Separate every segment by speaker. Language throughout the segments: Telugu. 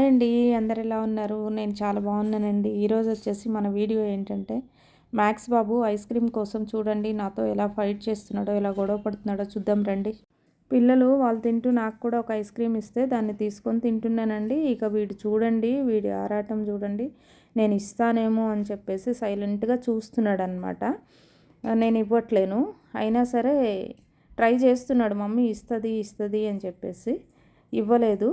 Speaker 1: హాయ్ అండి. అందరు ఎలా ఉన్నారు? నేను చాలా బాగున్నానండి. ఈరోజు వచ్చేసి మన వీడియో ఏంటంటే మ్యాక్స్ బాబు ఐస్ క్రీమ్ కోసం చూడండి నాతో ఎలా ఫైట్ చేస్తున్నాడో, ఎలా గొడవ పడుతున్నాడో చూద్దాం రండి. పిల్లలు వాళ్ళు తింటూ నాకు కూడా ఒక ఐస్ క్రీమ్ ఇస్తే దాన్ని తీసుకొని తింటున్నానండి. ఇక వీడు చూడండి, వీడి ఆరాటం చూడండి. నేను ఇస్తానేమో అని చెప్పేసి సైలెంట్గా చూస్తున్నాడు అనమాట. నేను ఇవ్వట్లేను, అయినా సరే ట్రై చేస్తున్నాడు. మమ్మీ ఇస్తుంది ఇస్తుంది అని చెప్పేసి ఇవ్వలేదు.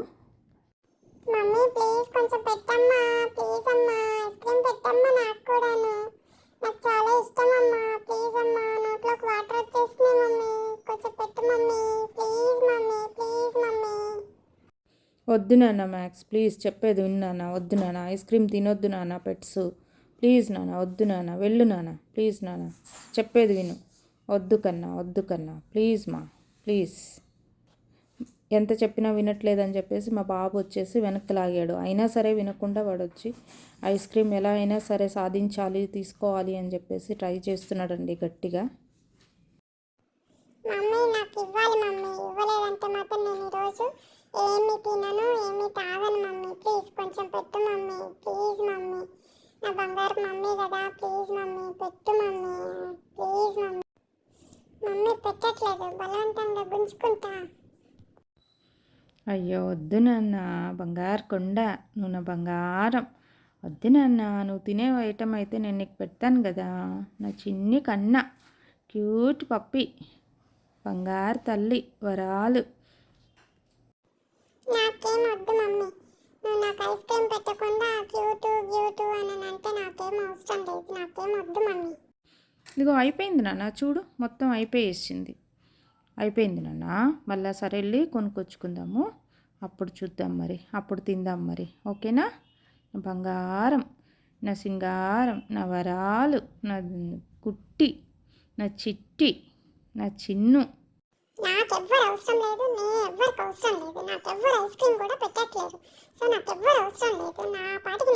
Speaker 2: మమ్మీ ప్లీజ్ కొంచెం పెట్టమ్మా, ప్లీజ్ అమ్మా ఐస్ క్రీమ్ పెట్టమ్మా, నాకు కూడాను, నాకు చాలా ఇష్టం అమ్మా, ప్లీజ్ అమ్మా, నోట్లోకి వాటర్ వచ్చేస్తున్నాయి మమ్మీ, కొంచెం పెట్టు mummy, please mummy, please mummy.
Speaker 1: వద్దు నాన్న మ్యాక్స్, ప్లీజ్ చెప్పేది విను నాన్న. వద్దు నాన్న, ఐస్ క్రీమ్ తినొద్దు నాన్న, పెట్స్ ప్లీజ్ నాన్న, వద్దు నాన్న, వెళ్ళు నాన్న, ప్లీజ్ నాన్న, చెప్పేది విను. వద్దు కన్నా, వద్దు కన్నా, ప్లీజ్ మా, ప్లీజ్. ఎంత చెప్పినా వినట్లేదని చెప్పేసి మా బాబు వచ్చేసి వెనక్కి లాగాడు. అయినా సరే వినకుండా వాడు వచ్చి ఐస్ క్రీమ్ ఎలా అయినా సరే సాధించాలి, తీసుకోవాలి అని చెప్పేసి ట్రై చేస్తున్నాడండి గట్టిగా.
Speaker 2: మమ్మీ నాకు ఇవ్వాలి మమ్మీ, ఇవ్వలేదంటే మాత్రం నేను ఈరోజు ఏమి తినను, ఏమి తాగను మమ్మీ, ప్లీజ్ కొంచెం పెట్టు మమ్మీ, ప్లీజ్ మమ్మీ, నా బంగారు మమ్మీ కదా, ప్లీజ్ మమ్మీ పెట్టు మమ్మీ, ప్లీజ్ మమ్మీ. మమ్మీ పెట్టట్లేదు, బలవంతంగా గుంజుకుంటా.
Speaker 1: అయ్యో వద్దు నాన్న, బంగారు కొండ, నువ్వు నా బంగారం. వద్దు నాన్న, నువ్వు తినే ఐటమ్ అయితే నేను నీకు పెడతాను కదా, నా చిన్ని కన్న క్యూట్ పప్పి, బంగారు తల్లి, వరాలు.
Speaker 2: నాకేం వద్దు మమ్మీ, నువ్వు నాకు ఐస్ క్రీమ్ పెట్టకుండా క్యూటు క్యూటు అని అంటే నాకేం అవసరం లేదు, నాకేం వద్దు మమ్మీ.
Speaker 1: ఇదిగో అయిపోయింది నాన్న, చూడు మొత్తం అయిపోయేసింది. అయిపోయింది నాన్న, మళ్ళీ సరే వెళ్ళి కొనుక్కొచ్చుకుందాము, అప్పుడు చూద్దాం మరి, అప్పుడు తిందాం మరి, ఓకేనా? నా బంగారం, నా సింగారం, నా వరాలు, నా కుట్టి, నా చిట్టి, నా చిన్ను.
Speaker 2: నాకెవ్వరు అవసరం లేదు, ఎవ్వరికి అవసరం లేదు, నాకెవ్వరు ఐస్ క్రీమ్ కూడా పెట్టట్లేదు, సో నాకెవ్వరు అవసరం లేదు, నా పాటికి